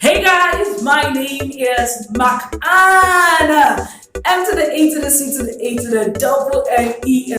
Hey guys, my name is Anna. M to the A to the C to the A to the double N E.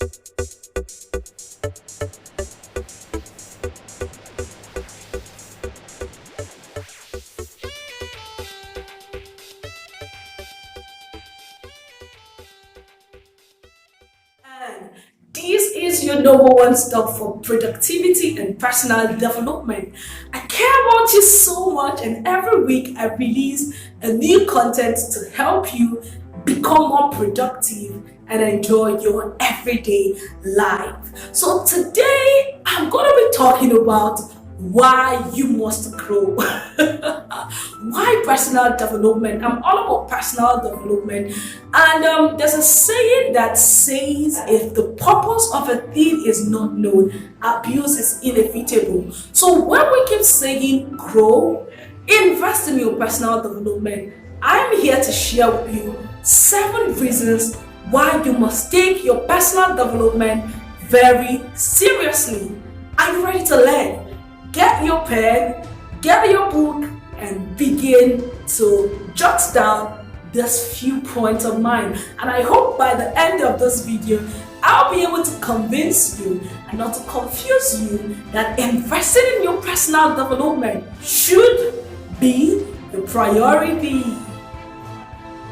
And this is your number one stop for productivity and personal development. I care about you so much, and every week I release a new content to help you become more productive and enjoy your everyday life. So today I'm going to be talking about why you must grow. Why personal development? I'm all about personal development, and there's a saying that says if the purpose of a thing is not known, abuse is inevitable. So when we keep saying grow, invest in your personal development, I'm here to share with you 7 reasons why you must take your personal development very seriously. Are you ready to learn? Get your pen, get your book, and begin to jot down this few points of mine. And I hope by the end of this video, I'll be able to convince you and not to confuse you that investing in your personal development should be the priority.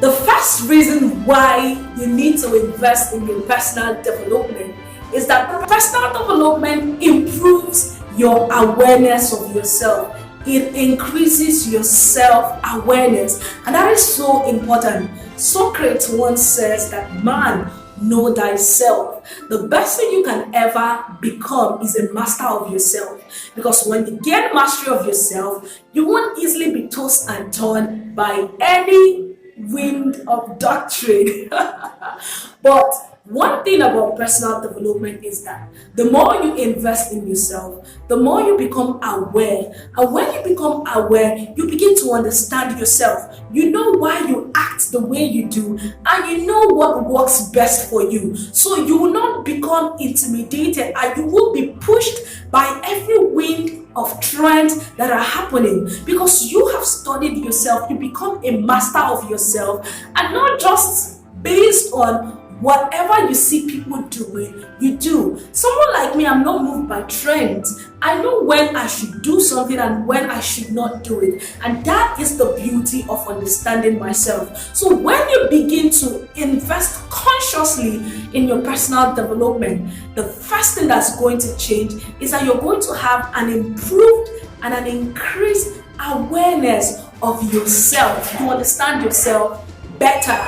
The first reason why you need to invest in your personal development is that personal development improves your awareness of yourself. It increases your self-awareness, and that is so important. Socrates once says that man, know thyself. The best thing you can ever become is a master of yourself, because when you gain mastery of yourself, you won't easily be tossed and turned by any wind of doctrine. But one thing about personal development is that the more you invest in yourself, the more you become aware. And when you become aware, you begin to understand yourself. You know why you act the way you do, and you know what works best for you. So you will not become intimidated, and you will be pushed by every wind of trends that are happening, because you have studied yourself. You become a master of yourself, and not just based on whatever you see people doing, you do. Someone like me, I'm not moved by trends. I know when I should do something and when I should not do it. And that is the beauty of understanding myself. So when you begin to invest consciously in your personal development, the first thing that's going to change is that you're going to have an improved and an increased awareness of yourself. You understand yourself better.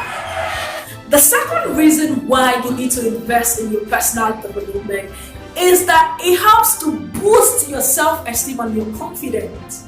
The second reason why you need to invest in your personal development is that it helps to boost your self-esteem and your confidence.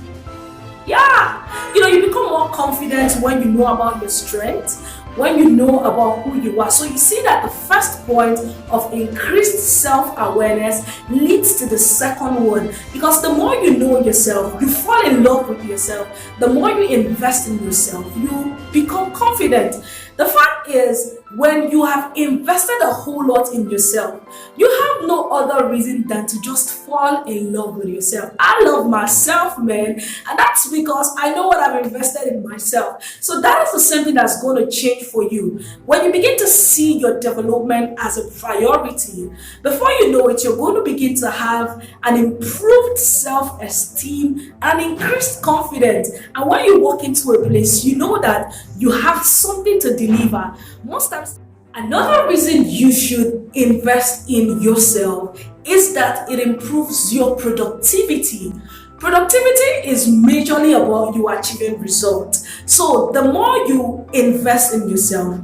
Yeah, you become more confident when you know about your strengths, when you know about who you are. So you see that the first point of increased self-awareness leads to the second one, because the more you know yourself, you fall in love with yourself. The more you invest in yourself, you become confident. The fact is, when you have invested a whole lot in yourself, you have no other reason than to just fall in love with yourself. I love myself, man, and that's because I know what I've invested in myself. So that is the same thing that's going to change for you. When you begin to see your development as a priority, before you know it, you're going to begin to have an improved self-esteem and increased confidence. And when you walk into a place, you know that you have something to deliver. Most times, another reason you should invest in yourself is that it improves your productivity. Productivity is majorly about you achieving results. So the more you invest in yourself,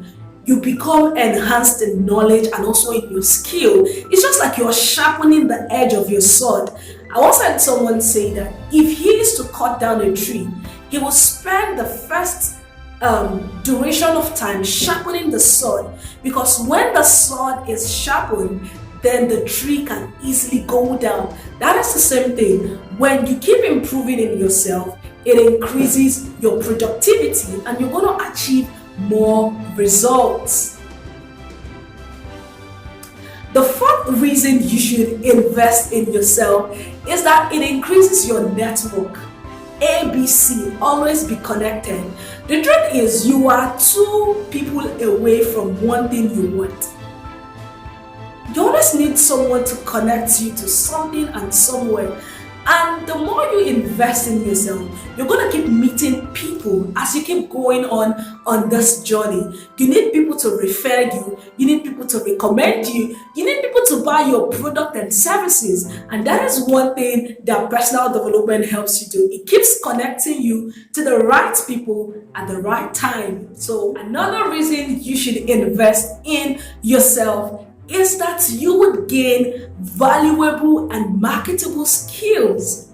you become enhanced in knowledge and also in your skill. It's just like you're sharpening the edge of your sword. I once heard someone say that if he is to cut down a tree, he will spend the first duration of time sharpening the sword, because when the sword is sharpened, then the tree can easily go down. That is the same thing. When you keep improving in yourself, it increases your productivity and you're going to achieve more results. The fourth reason you should invest in yourself is that it increases your network. ABC, always be connected. The truth is, you are two people away from one thing you want. You always need someone to connect you to something and somewhere. And the more you invest in yourself, you're going to keep meeting people as you keep going on this journey. You need people to refer you. You need people to recommend you. You need people to buy your product and services. And that is one thing that personal development helps you do. It keeps connecting you to the right people at the right time. So another reason you should invest in yourself is that you would gain valuable and marketable skills.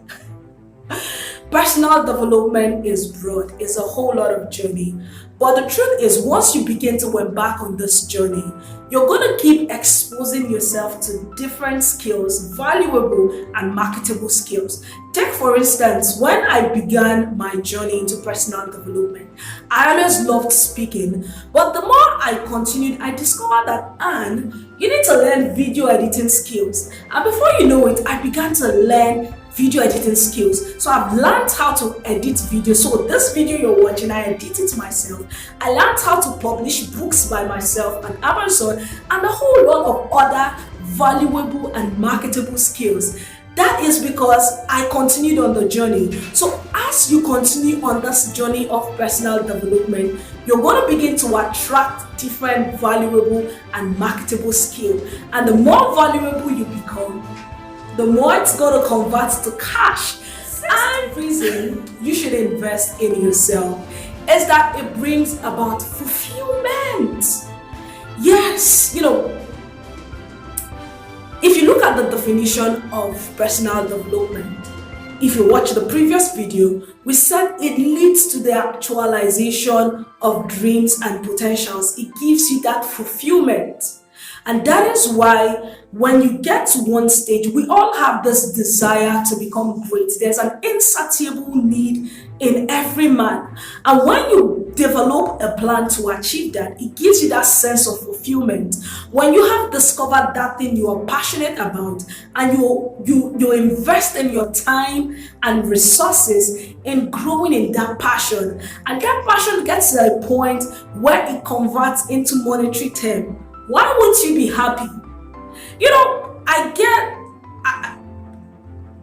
Personal development is broad, it's a whole lot of journey. But the truth is, once you begin to embark on this journey, you're going to keep exposing yourself to different skills, valuable and marketable skills. Take for instance, when I began my journey into personal development, I always loved speaking. But the more I continued, I discovered that, you need to learn video editing skills. And before you know it, I began to learn video editing skills. So I've learned how to edit videos. So this video you're watching, I edit it myself. I learned how to publish books by myself on Amazon and a whole lot of other valuable and marketable skills. That is because I continued on the journey. So as you continue on this journey of personal development, you're going to begin to attract different valuable and marketable skills. And the more valuable you become, the more it's going to convert to cash. And the reason you should invest in yourself is that it brings about fulfillment. Yes, if you look at the definition of personal development, if you watch the previous video, we said it leads to the actualization of dreams and potentials. It gives you that fulfillment. And that is why when you get to one stage, we all have this desire to become great. There's an insatiable need in every man. And when you develop a plan to achieve that, it gives you that sense of fulfillment. When you have discovered that thing you are passionate about and you invest in your time and resources in growing in that passion, and that passion gets to a point where it converts into monetary term, why won't you be happy?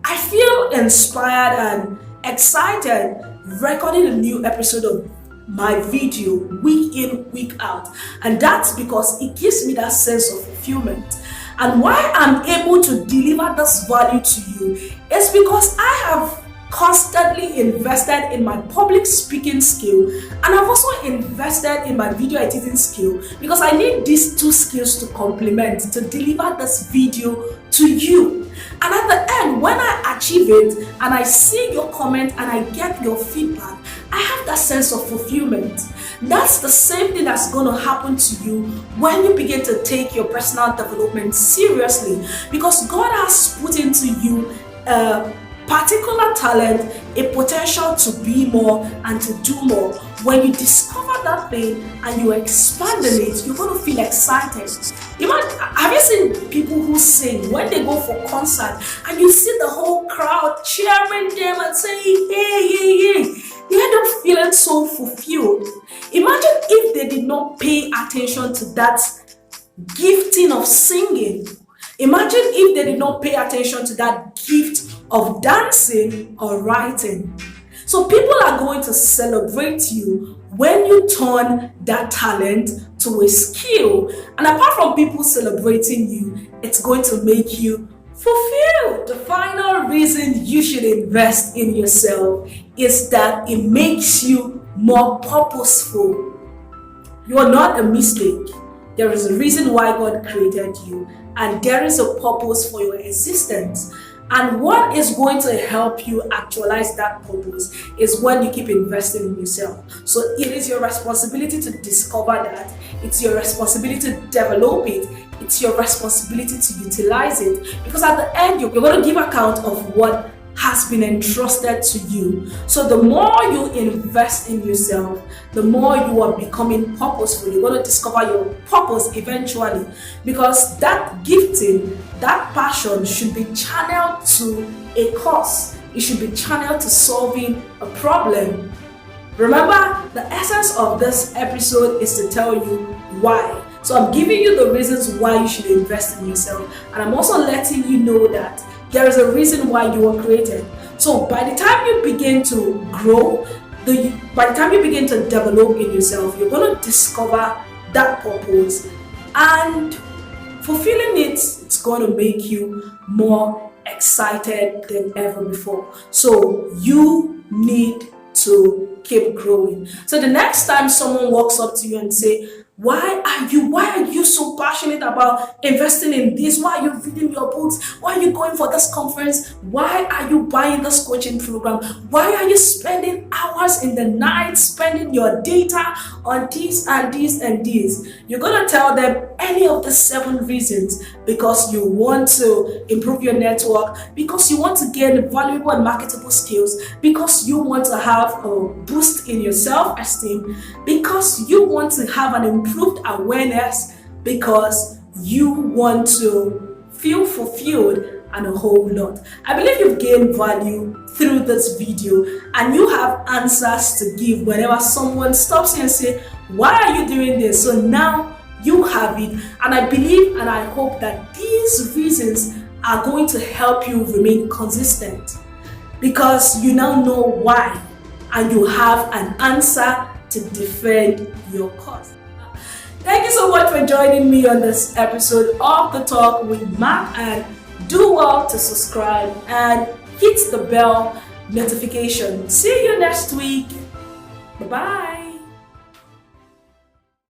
I feel inspired and excited recording a new episode of my video week in, week out. And that's because it gives me that sense of fulfillment. And why I'm able to deliver this value to you is because I have constantly invested in my public speaking skill, and I've also invested in my video editing skill, because I need these two skills to complement to deliver this video to you. And at the end, when I achieve it and I see your comment and I get your feedback, I have that sense of fulfillment. That's the same thing that's going to happen to you when you begin to take your personal development seriously, because God has put into you particular talent, a potential to be more and to do more. When you discover that thing and you expand on it, you're going to feel excited. Have you seen people who sing when they go for concert and you see the whole crowd cheering them and saying, hey, hey, hey? You end up feeling so fulfilled. Imagine if they did not pay attention to that gifting of singing. Imagine if they did not pay attention to that gift of dancing or writing. So people are going to celebrate you when you turn that talent to a skill. And apart from people celebrating you, it's going to make you fulfilled. The final reason you should invest in yourself is that it makes you more purposeful. You are not a mistake. There is a reason why God created you, and there is a purpose for your existence. And what is going to help you actualize that purpose is when you keep investing in yourself. So it is your responsibility to discover that. It's your responsibility to develop it. It's your responsibility to utilize it. Because at the end, you're going to give account of what has been entrusted to you. So the more you invest in yourself, the more you are becoming purposeful. You're going to discover your purpose eventually, because that gifting, that passion should be channeled to a cause. it should be channeled to solving a problem. Remember, the essence of this episode is to tell you why. So I'm giving you the reasons why you should invest in yourself, and I'm also letting you know that there is a reason why you were created. So by the time you begin to grow, by the time you begin to develop in yourself, you're going to discover that purpose, and fulfilling it, it's going to make you more excited than ever before. So you need to keep growing. So the next time someone walks up to you and say, why are you so passionate about investing in this? Why are you reading your books? Why are you going for this conference? Why are you buying this coaching program? Why are you spending hours in the night spending your data on this and this and this? You're gonna tell them any of the 7 reasons, because you want to improve your network, because you want to gain valuable and marketable skills, because you want to have a boost in your self-esteem, because you want to have an improved awareness, because you want to feel fulfilled, and a whole lot. I believe you've gained value through this video, and you have answers to give whenever someone stops you and say, why are you doing this? So now you have it, and I believe and I hope that these reasons are going to help you remain consistent, because you now know why, and you have an answer to defend your cause. Thank you so much for joining me on this episode of The Talk with Mark, and do well to subscribe and hit the bell notification. See you next week. Bye-bye.